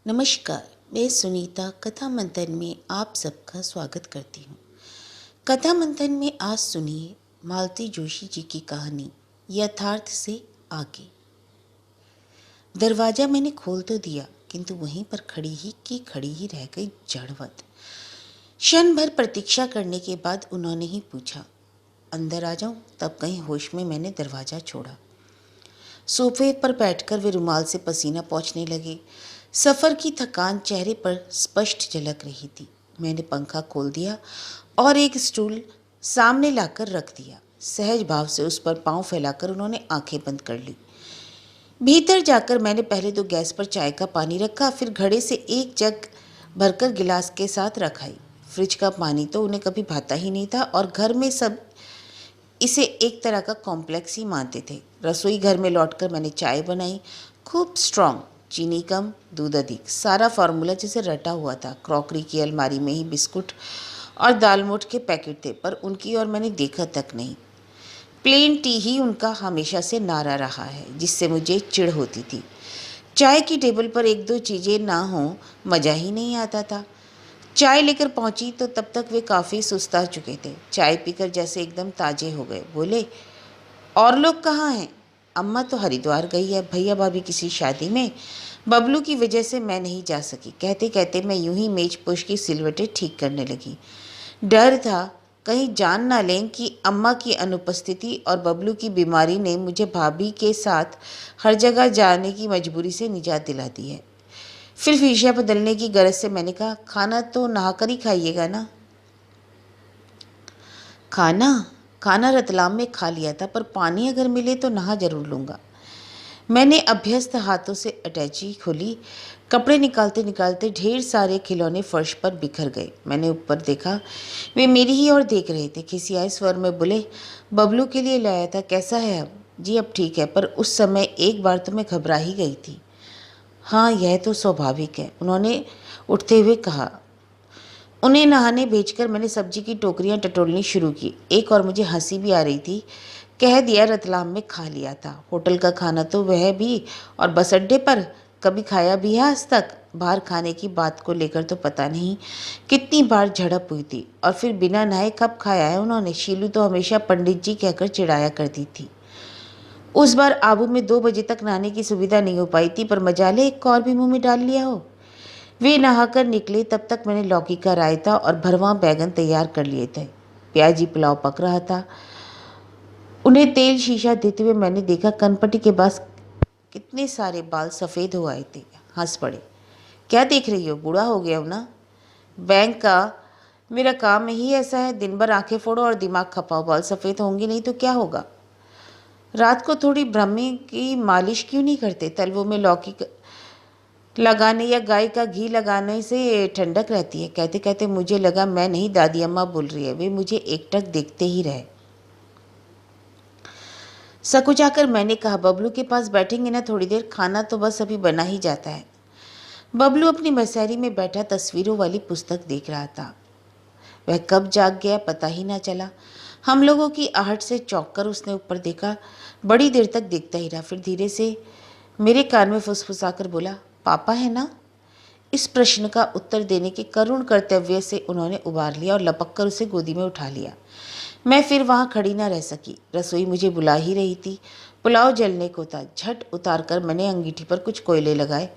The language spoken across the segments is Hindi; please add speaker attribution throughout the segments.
Speaker 1: नमस्कार। मैं सुनीता कथा मंथन में आप सबका स्वागत करती हूँ। कथा मंथन में आज सुनिए मालती जोशी जी की कहानी यथार्थ से आगे। दरवाज़ा मैंने खोल तो दिया, किंतु वहीं पर खड़ी ही रह गई जड़वत। क्षण भर प्रतीक्षा करने के बाद उन्होंने ही पूछा, अंदर आ जाऊं? तब कहीं होश में मैंने दरवाज़ा छोड़ा। सोफे पर बैठकर वे रुमाल से पसीना पोंछने लगे। सफ़र की थकान चेहरे पर स्पष्ट झलक रही थी। मैंने पंखा खोल दिया और एक स्टूल सामने लाकर रख दिया। सहज भाव से उस पर पांव फैलाकर उन्होंने आंखें बंद कर ली। भीतर जाकर मैंने पहले तो गैस पर चाय का पानी रखा, फिर घड़े से एक जग भरकर गिलास के साथ रखाई। फ्रिज का पानी तो उन्हें कभी भाता ही नहीं था और घर में सब इसे एक तरह का कॉम्प्लेक्स ही मानते थे। रसोई घर में लौटकर मैंने चाय बनाई, खूब स्ट्रॉन्ग, चीनी कम, दूध अधिक, सारा फार्मूला जैसे रटा हुआ था। क्रॉकरी की अलमारी में ही बिस्कुट और दालमोठ के पैकेट थे, पर उनकी और मैंने देखा तक नहीं। प्लेन टी ही उनका हमेशा से नारा रहा है, जिससे मुझे चिढ़ होती थी। चाय की टेबल पर एक दो चीज़ें ना हों, मज़ा ही नहीं आता था। चाय लेकर पहुंची तो तब तक वे काफ़ी सुस्ता चुके थे। चाय पीकर जैसे एकदम ताजे हो गए। बोले, और लोग कहाँ हैं? अम्मा तो हरिद्वार गई है, भैया भाभी किसी शादी में, बबलू की वजह से मैं नहीं जा सकी। कहते कहते मैं यूं ही मेज पोश की सिलवटें ठीक करने लगी। डर था कहीं जान ना लें कि अम्मा की अनुपस्थिति और बबलू की बीमारी ने मुझे भाभी के साथ हर जगह जाने की मजबूरी से निजात दिला दी है। फिर विषय बदलने की गरज से मैंने कहा, खाना तो नहाकर ही खाइएगा ना? खाना खाना रतलाम में खा लिया था, पर पानी अगर मिले तो नहा जरूर लूँगा। मैंने अभ्यस्त हाथों से अटैची खोली। कपड़े निकालते निकालते ढेर सारे खिलौने फर्श पर बिखर गए। मैंने ऊपर देखा, वे मेरी ही ओर देख रहे थे। खिसियाए स्वर में बोले, बबलू के लिए लाया था, कैसा है अब? जी अब ठीक है, पर उस समय एक बार तो मैं घबरा ही गई थी। हाँ, यह तो स्वाभाविक है, उन्होंने उठते हुए कहा। उन्हें नहाने भेजकर मैंने सब्जी की टोकरियां टटोलनी शुरू की। एक और मुझे हंसी भी आ रही थी। कह दिया रतलाम में खा लिया था। होटल का खाना तो वह भी, और बस अड्डे पर कभी खाया भी है आज तक? बाहर खाने की बात को लेकर तो पता नहीं कितनी बार झड़प हुई थी, और फिर बिना नहाए कब खाया है उन्होंने? शीलू तो हमेशा पंडित जी कहकर चिढ़ाया करती थी। उस बार आबू में 2 बजे तक नहाने की सुविधा नहीं हो पाई थी, पर मजाले एक और भी मुंह में डाल लिया हो। वे नहाकर निकले, तब तक मैंने लौकी का रायता और भरवां बैगन तैयार कर लिए थे। प्याजी पुलाव पक रहा था। उन्हें तेल शीशा देते हुए मैंने देखा, कनपटी के पास कितने सारे बाल सफ़ेद हो आए थे। हंस पड़े। क्या देख रही हो, बूढ़ा हो गया हो ना? बैंक का मेरा काम ही ऐसा है, दिन भर आंखें फोड़ो और दिमाग खपाओ। बाल सफ़ेद होंगे नहीं तो क्या होगा? रात को थोड़ी ब्राह्मी की मालिश क्यों नहीं करते? तलवों में लौकी लगाने या गाय का घी लगाने से ठंडक रहती है। कहते कहते मुझे लगा मैं नहीं, दादी अम्मा बोल रही है। वे मुझे एकटक देखते ही रहे। सकुचाकर मैंने कहा, बबलू के पास बैठेंगे ना थोड़ी देर? खाना तो बस अभी बना ही जाता है। बबलू अपनी मसहरी में बैठा तस्वीरों वाली पुस्तक देख रहा था। वह कब जाग गया पता ही ना चला। हम लोगों की आहट से चौंक कर उसने ऊपर देखा। बड़ी देर तक देखता ही रहा, फिर धीरे से मेरे कान में फुसफुसाकर बोला, पापा है ना? इस प्रश्न का उत्तर देने के करुण कर्तव्य से उन्होंने उबार लिया और लपक कर उसे गोदी में उठा लिया। मैं फिर वहाँ खड़ी न रह सकी। रसोई मुझे बुला ही रही थी। पुलाव जलने को था। झट उतार कर मैंने अंगीठी पर कुछ कोयले लगाए।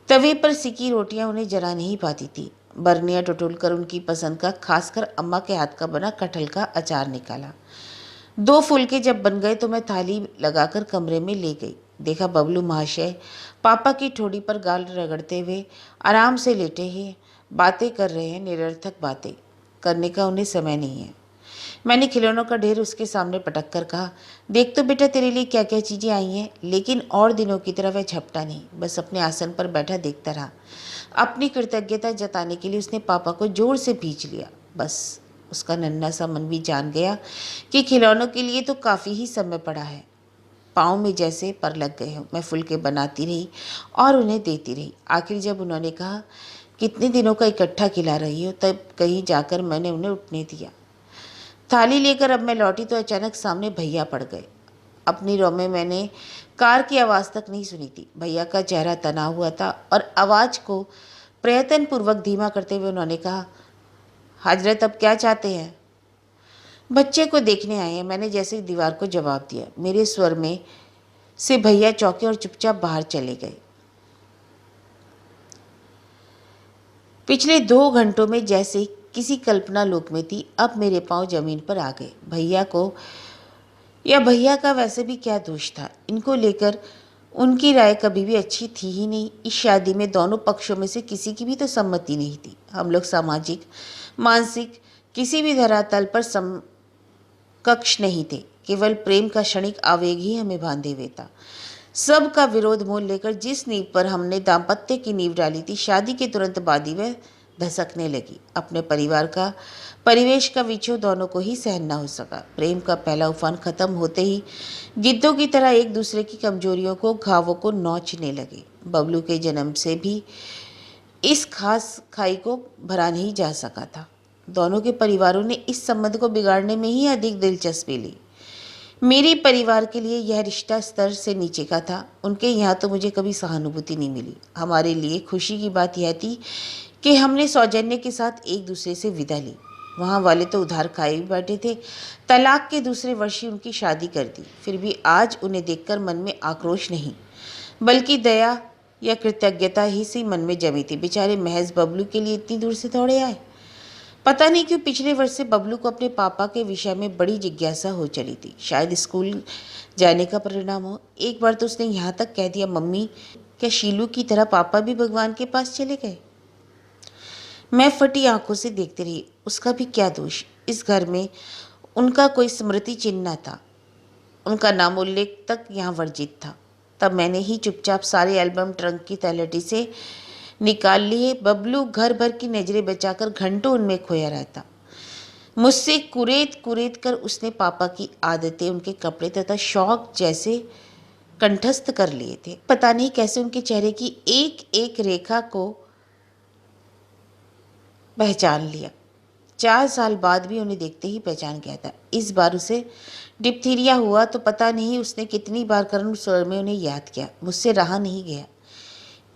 Speaker 1: तवे पर सिकी रोटियां उन्हें जरा नहीं पाती थी। बरनियाँ टटोल कर उनकी पसंद का, खासकर अम्मा के हाथ का बना कटहल का अचार निकाला। 2 फुलके जब बन गए तो मैं थाली लगाकर कमरे में ले गई। देखा बबलू महाशय पापा की ठोड़ी पर गाल रगड़ते हुए आराम से लेटे हैं, बातें कर रहे हैं। निरर्थक बातें करने का उन्हें समय नहीं है। मैंने खिलौनों का ढेर उसके सामने पटक कर कहा, देख तो बेटा तेरे लिए क्या क्या चीज़ें आई हैं। लेकिन और दिनों की तरह वह झपटा नहीं, बस अपने आसन पर बैठा देखता रहा। अपनी कृतज्ञता जताने के लिए उसने पापा को जोर से भींच लिया। बस उसका नन्हा सा मन भी जान गया कि खिलौनों के लिए तो काफ़ी ही समय पड़ा है। पाँव में जैसे पर लग गए हों। मैं फुलके बनाती रही और उन्हें देती रही। आखिर जब उन्होंने कहा, कितने दिनों का इकट्ठा खिला रही हो, तब कहीं जाकर मैंने उन्हें उठने दिया। थाली लेकर अब मैं लौटी तो अचानक सामने भैया पड़ गए। अपनी रो में मैंने कार की आवाज़ तक नहीं सुनी थी। भैया का चेहरा तना हुआ था और आवाज़ को प्रयत्नपूर्वक धीमा करते हुए उन्होंने कहा, हजरत अब क्या चाहते हैं? बच्चे को देखने आए हैं, मैंने जैसे ही दीवार को जवाब दिया। मेरे स्वर में से भैया चौंके और चुपचाप बाहर चले गए। पिछले 2 घंटों में जैसे किसी कल्पना लोक में थी, अब मेरे पांव जमीन पर आ गए। भैया का वैसे भी क्या दोष था? इनको लेकर उनकी राय कभी भी अच्छी थी ही नहीं। इस शादी में दोनों पक्षों में से किसी की भी तो सम्मति नहीं थी। हम लोग सामाजिक, मानसिक किसी भी धरातल पर समकक्ष नहीं थे। केवल प्रेम का क्षणिक आवेग ही हमें बांधे हुए था। सब का विरोध मोल लेकर जिस नींव पर हमने दाम्पत्य की नींव डाली थी, शादी के तुरंत बाद ही वह धसकने लगी। अपने परिवार का, परिवेश का विछोह दोनों को ही सहन न हो सका। प्रेम का पहला उफान खत्म होते ही गिद्धों की तरह एक दूसरे की कमजोरियों को, घावों को नोचने लगे। बबलू के जन्म से भी इस खास खाई को भरा नहीं जा सका था। दोनों के परिवारों ने इस संबंध को बिगाड़ने में ही अधिक दिलचस्पी ली। मेरे परिवार के लिए यह रिश्ता स्तर से नीचे का था। उनके यहाँ तो मुझे कभी सहानुभूति नहीं मिली। हमारे लिए खुशी की बात यह थी कि हमने सौजन्य के साथ एक दूसरे से विदा ली। वहाँ वाले तो उधार खाए भी बैठे थे। तलाक के दूसरे वर्ष ही उनकी शादी कर दी। फिर भी आज उन्हें देखकर मन में आक्रोश नहीं, बल्कि दया या कृतज्ञता ही सी मन में जमी थी। बेचारे महज बबलू के लिए इतनी दूर से दौड़े आए। पता नहीं क्यों पिछले वर्ष से बबलू को अपने पापा के विषय में बड़ी जिज्ञासा हो चली थी। शायद स्कूल जाने का परिणाम हो। एक बार तो उसने यहाँ तक कह दिया, मम्मी क्या शीलू की तरह पापा भी भगवान के पास चले गए? मैं फटी आंखों से देखती रही। उसका भी क्या दोष? इस घर में उनका कोई स्मृति चिन्ह न था। उनका नाम उल्लेख तक यहाँ वर्जित था। तब मैंने ही चुपचाप सारे एल्बम ट्रंक की तलहटी से निकाल लिए। बबलू घर भर की नजरें बचाकर घंटों उनमें खोया रहता। मुझसे कुरेद कुरेद कर उसने पापा की आदतें, उनके कपड़े तथा शौक जैसे कंठस्थ कर लिए थे। पता नहीं कैसे उनके चेहरे की एक एक रेखा को पहचान लिया। 4 साल बाद भी उन्हें देखते ही पहचान गया था। इस बार उसे डिप्थीरिया हुआ तो पता नहीं उसने कितनी बार करुण स्वर में उन्हें याद किया। मुझसे रहा नहीं गया।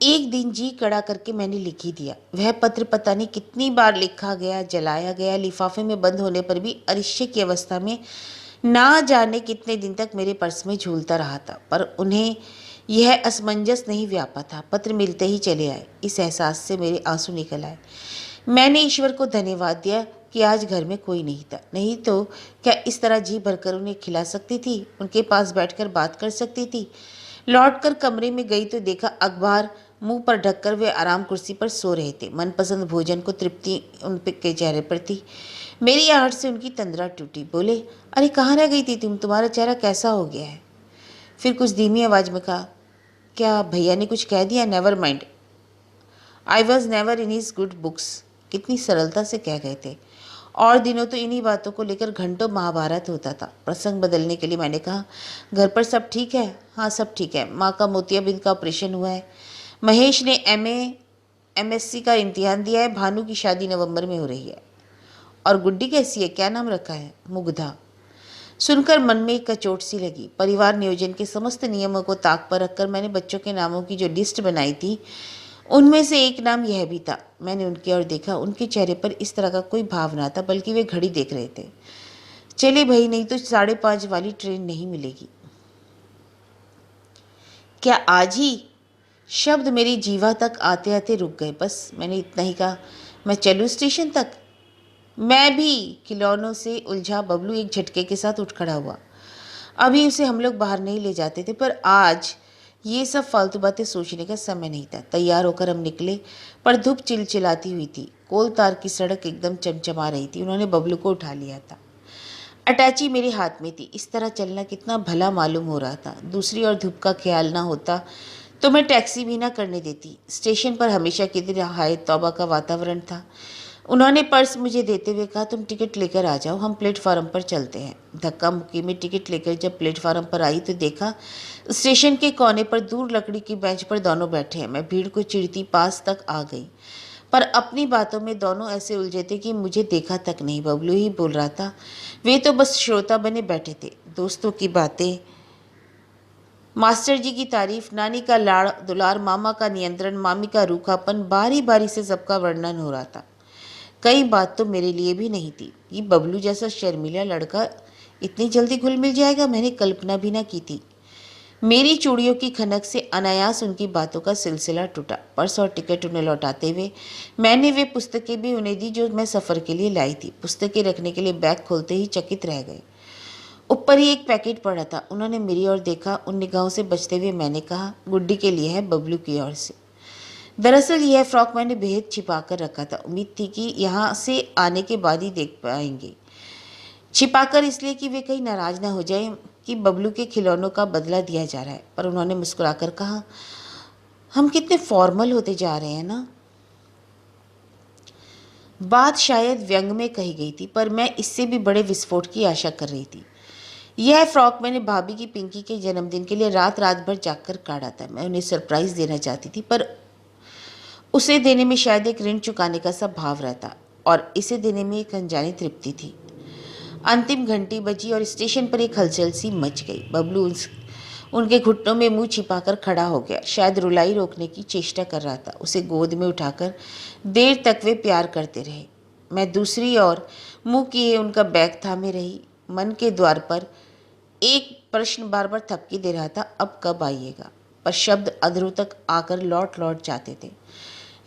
Speaker 1: एक दिन जी कड़ा करके मैंने लिख ही दिया। वह पत्र पता नहीं कितनी बार लिखा गया, जलाया गया। लिफाफे में बंद होने पर भी अरिष्य की अवस्था में ना जाने कितने दिन तक मेरे पर्स में झूलता रहा था, पर उन्हें यह असमंजस नहीं व्यापा था। पत्र मिलते ही चले आए। इस एहसास से मेरे आंसू निकल आए। मैंने ईश्वर को धन्यवाद दिया कि आज घर में कोई नहीं था। नहीं तो क्या इस तरह जी भरकर उन्हें खिला सकती थी, उनके पास बैठकर बात कर सकती थी। लौटकर कमरे में गई तो देखा अखबार मुंह पर ढककर वे आराम कुर्सी पर सो रहे थे। मनपसंद भोजन को तृप्ति उनके चेहरे पर थी। मेरी आहट से उनकी तंद्रा टूटी। बोले, अरे कहाँ रह गई थी तुम? तुम्हारा चेहरा कैसा हो गया है? फिर कुछ धीमी आवाज में कहा, क्या भैया ने कुछ कह दिया? Never mind, I was never in his good books. कितनी सरलता से कह गए थे। और दिनों तो इन्हीं बातों को लेकर घंटों महाभारत होता था। प्रसंग बदलने के लिए मैंने कहा, घर पर सब ठीक है? हाँ सब ठीक है। माँ का मोतियाबिंद का ऑपरेशन हुआ है। महेश ने MSc का इम्तिहान दिया है। भानु की शादी नवंबर में हो रही है। और गुड्डी कैसी है? क्या नाम रखा है? मुग्धा। सुनकर मन में एक कचोट सी लगी। परिवार नियोजन के समस्त नियमों को ताक पर रखकर मैंने बच्चों के नामों की जो लिस्ट बनाई थी, उनमें से एक नाम यह भी था। मैंने उनकी ओर देखा। उनके चेहरे पर इस तरह का कोई भाव ना था, बल्कि वे घड़ी देख रहे थे। चले भाई, नहीं तो 5:30 वाली ट्रेन नहीं मिलेगी। क्या आज ही? शब्द मेरी जीवा तक आते आते रुक गए। बस मैंने इतना ही कहा, मैं चलूँ स्टेशन तक? मैं भी। खिलौनों से उलझा बबलू एक झटके के साथ उठ खड़ा हुआ। अभी उसे हम लोग बाहर नहीं ले जाते थे, पर आज ये सब फालतू बातें सोचने का समय नहीं था। तैयार होकर हम निकले, पर धूप चिलचिलाती हुई थी। कोलतार की सड़क एकदम चमचमा रही थी। उन्होंने बबलू को उठा लिया था। अटैची मेरे हाथ में थी। इस तरह चलना कितना भला मालूम हो रहा था। दूसरी ओर धूप का ख्याल ना होता तो मैं टैक्सी भी ना करने देती। स्टेशन पर हमेशा की तरह हाय तौबा का वातावरण था। उन्होंने पर्स मुझे देते हुए कहा, तुम टिकट लेकर आ जाओ, हम प्लेटफार्म पर चलते हैं। धक्का मुक्की में टिकट लेकर जब प्लेटफार्म पर आई तो देखा स्टेशन के कोने पर दूर लकड़ी की बेंच पर दोनों बैठे हैं। मैं भीड़ को चिढ़ती पास तक आ गई, पर अपनी बातों में दोनों ऐसे उलझे थे कि मुझे देखा तक नहीं। बबलू ही बोल रहा था। वे तो बस श्रोता बने बैठे थे। दोस्तों की बातें मास्टर जी की तारीफ, नानी का लाड़ दुलार, मामा का नियंत्रण, मामी का रूखापन, बारी बारी से सबका वर्णन हो रहा था। कई बात तो मेरे लिए भी नहीं थी कि बबलू जैसा शर्मीला लड़का इतनी जल्दी घुल मिल जाएगा, मैंने कल्पना भी ना की थी। मेरी चूड़ियों की खनक से अनायास उनकी बातों का सिलसिला टूटा। पर्स और टिकट उन्हें लौटाते हुए मैंने वे पुस्तकें भी उन्हें दी जो मैं सफ़र के लिए लाई थी। पुस्तकें रखने के लिए बैग खोलते ही चकित रह गए। ऊपर ही एक पैकेट पड़ा था। उन्होंने मेरी ओर देखा। उन निगाहों से बचते हुए मैंने कहा, गुड्डी के लिए है, बबलू की ओर से। दरअसल यह फ्रॉक मैंने बेहद छिपा कर रखा था। उम्मीद थी कि यहाँ से आने के बाद ही देख पाएंगे। छिपाकर इसलिए कि वे कहीं नाराज ना हो जाए कि बबलू के खिलौनों का बदला दिया जा रहा है। पर उन्होंने मुस्कुराकर कहा, हम कितने फॉर्मल होते जा रहे हैं ना। बात शायद व्यंग में कही गई थी, पर मैं इससे भी बड़े विस्फोट की आशा कर रही थी। यह फ्रॉक मैंने भाभी की पिंकी के जन्मदिन के लिए रात रात भर जागकर काढ़ा था। मैं उन्हें सरप्राइज़ देना चाहती थी, पर उसे देने में शायद एक ऋण चुकाने का सा भाव रहता, और इसे देने में एक अनजानी तृप्ति थी। अंतिम घंटी बजी और स्टेशन पर एक हलचल सी मच गई। बबलू उनके घुटनों में मुंह छिपाकर खड़ा हो गया, शायद रुलाई रोकने की चेष्टा कर रहा था। उसे गोद में उठाकर देर तक वे प्यार करते रहे। मैं दूसरी ओर मुंह किए उनका बैग थामे रही। मन के द्वार पर एक प्रश्न बार बार थपकी दे रहा था, अब कब आइएगा। पर शब्द अधरों तक आकर लौट लौट जाते थे।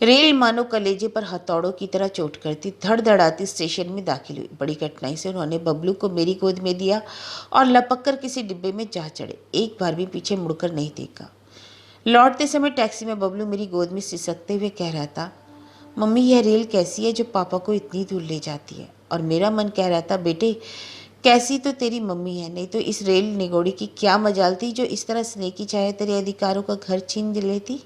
Speaker 1: रेल मानो कलेजे पर हथौड़ों की तरह चोट करती धड़धड़ाती स्टेशन में दाखिल हुई। बड़ी कठिनाई से उन्होंने बबलू को मेरी गोद में दिया और लपक कर किसी डिब्बे में जा चढ़े। एक बार भी पीछे मुड़कर नहीं देखा। लौटते समय टैक्सी में बबलू मेरी गोद में सिसकते हुए कह रहा था, मम्मी यह रेल कैसी है जो पापा को इतनी दूर ले जाती है। और मेरा मन कह रहा था, बेटे कैसी तो तेरी मम्मी है, नहीं तो इस रेल निगोड़ी की क्या मजाल थी जो इस तरह स्नेह की चाहे तेरे अधिकारों का घर छीन लेती।